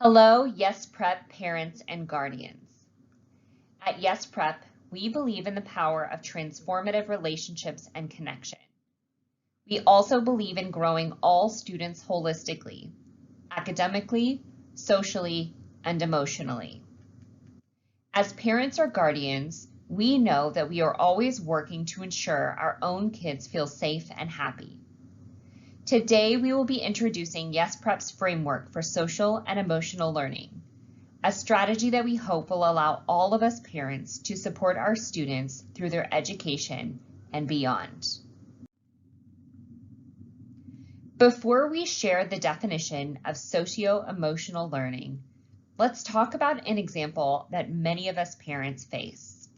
Hello, Yes Prep parents and guardians. At Yes Prep, we believe in the power of transformative relationships and connection. We also believe in growing all students holistically, academically, socially, and emotionally. As parents or guardians, we know that we are always working to ensure our own kids feel safe and happy. Today, we will be introducing Yes Prep's framework for social and emotional learning, a strategy that we hope will allow all of us parents to support our students through their education and beyond. Before we share the definition of socio-emotional learning, let's talk about an example that many of us parents face.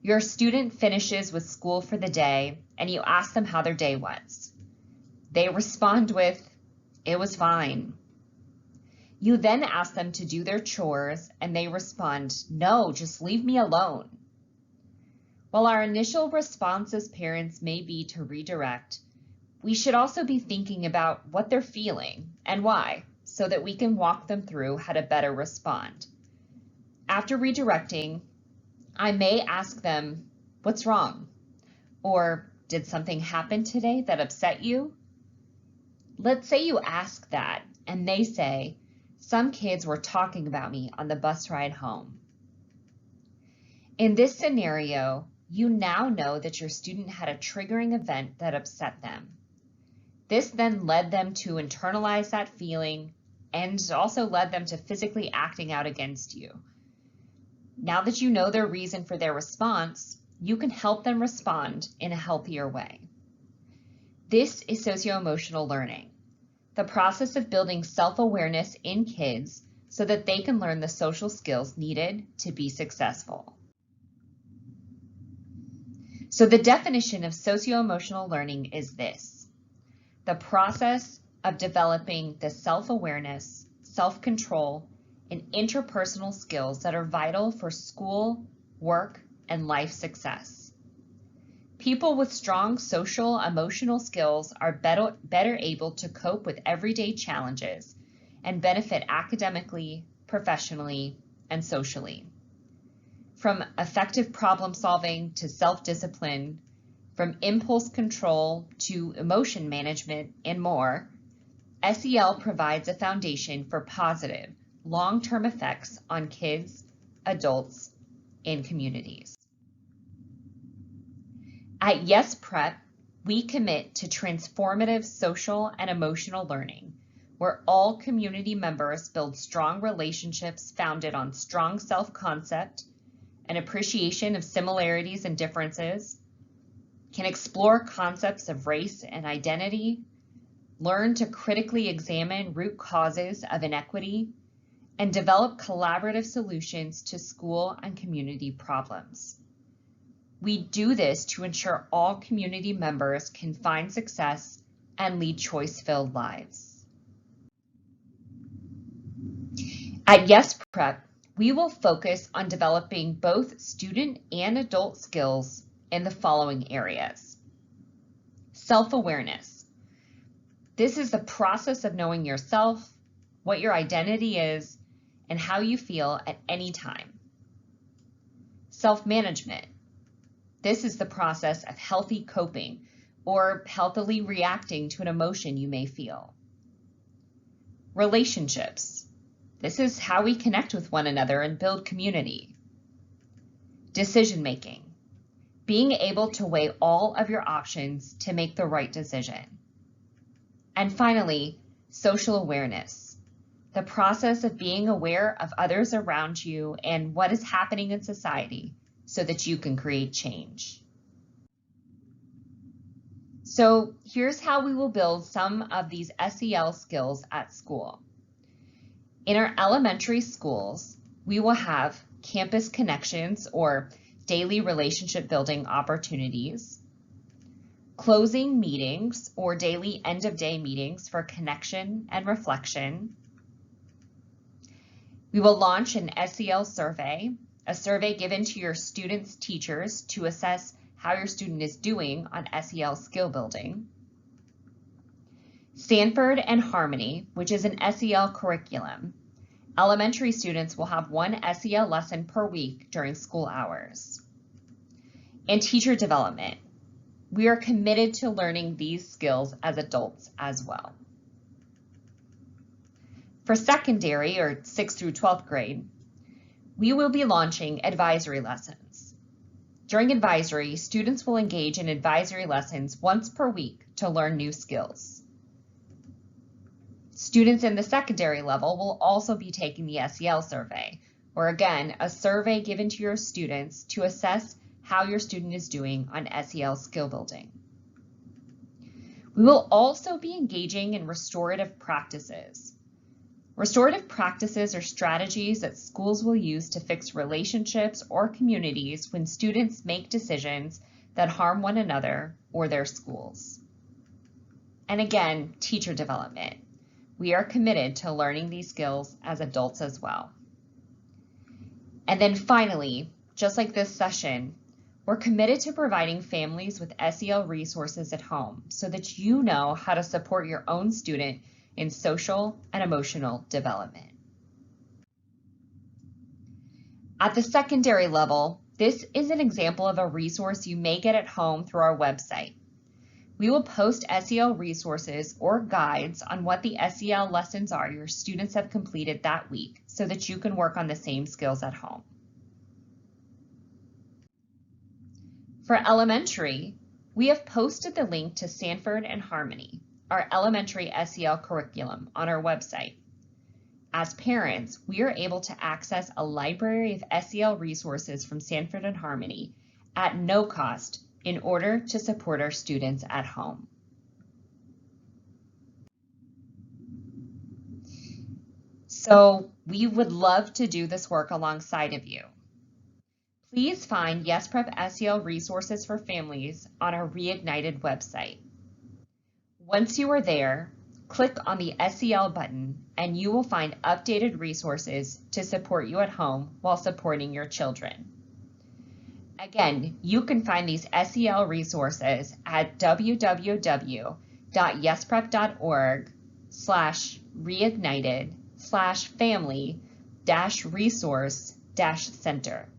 Your student finishes with school for the day and you ask them how their day was. They respond with, "It was fine." You then ask them to do their chores and they respond, "No, just leave me alone." While our initial response as parents may be to redirect, we should also be thinking about what they're feeling and why, so that we can walk them through how to better respond. After redirecting, I may ask them, "What's wrong?" Or, "Did something happen today that upset you?" Let's say you ask that and they say, "Some kids were talking about me on the bus ride home." In this scenario, you now know that your student had a triggering event that upset them. This then led them to internalize that feeling and also led them to physically acting out against you. Now that you know their reason for their response, you can help them respond in a healthier way. This is socio-emotional learning, the process of building self-awareness in kids so that they can learn the social skills needed to be successful. So the definition of socio-emotional learning is this: the process of developing the self-awareness, self-control, and interpersonal skills that are vital for school, work, and life success. People with strong social, emotional skills are better able to cope with everyday challenges and benefit academically, professionally, and socially. From effective problem solving to self-discipline, from impulse control to emotion management and more, SEL provides a foundation for positive, long-term effects on kids, adults, and communities. At Yes Prep, we commit to transformative social and emotional learning, where all community members build strong relationships founded on strong self-concept, an appreciation of similarities and differences, can explore concepts of race and identity, learn to critically examine root causes of inequity, and develop collaborative solutions to school and community problems. We do this to ensure all community members can find success and lead choice-filled lives. At Yes Prep, we will focus on developing both student and adult skills in the following areas. Self-awareness. This is the process of knowing yourself, what your identity is, and how you feel at any time. Self-management. This is the process of healthy coping or healthily reacting to an emotion you may feel. Relationships. This is how we connect with one another and build community. Decision-making. Being able to weigh all of your options to make the right decision. And finally, social awareness. The process of being aware of others around you and what is happening in society so that you can create change. So here's how we will build some of these SEL skills at school. In our elementary schools, we will have campus connections or daily relationship building opportunities, closing meetings or daily end of day meetings for connection and reflection. We will launch an SEL survey, a survey given to your students' teachers to assess how your student is doing on SEL skill building. Stanford and Harmony, which is an SEL curriculum, Elementary students will have one SEL lesson per week during school hours. And teacher development. We are committed to learning these skills as adults as well. For secondary, or 6th through 12th grade, we will be launching advisory lessons. During advisory, students will engage in advisory lessons once per week to learn new skills. Students in the secondary level will also be taking the SEL survey, or again, a survey given to your students to assess how your student is doing on SEL skill building. We will also be engaging in restorative practices. Restorative practices are strategies that schools will use to fix relationships or communities when students make decisions that harm one another or their schools. And again, teacher development. We are committed to learning these skills as adults as well. And then finally, just like this session, we're committed to providing families with SEL resources at home so that you know how to support your own student in social and emotional development. At the secondary level, this is an example of a resource you may get at home through our website. We will post SEL resources or guides on what the SEL lessons are your students have completed that week so that you can work on the same skills at home. For elementary, we have posted the link to Sanford and Harmony, our elementary SEL curriculum, on our website. As parents, we are able to access a library of SEL resources from Sanford and Harmony at no cost in order to support our students at home. So we would love to do this work alongside of you. Please find YesPrep SEL resources for families on our Reignited website. Once you are there, click on the SEL button and you will find updated resources to support you at home while supporting your children. Again, you can find these SEL resources at www.yesprep.org/reignited/family-resource-center.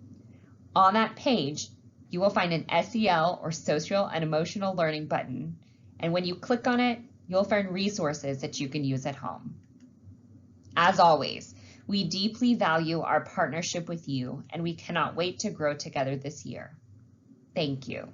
On that page, you will find an SEL or social and emotional learning button, and when you click on it, you'll find resources that you can use at home. As always, we deeply value our partnership with you, and we cannot wait to grow together this year. Thank you.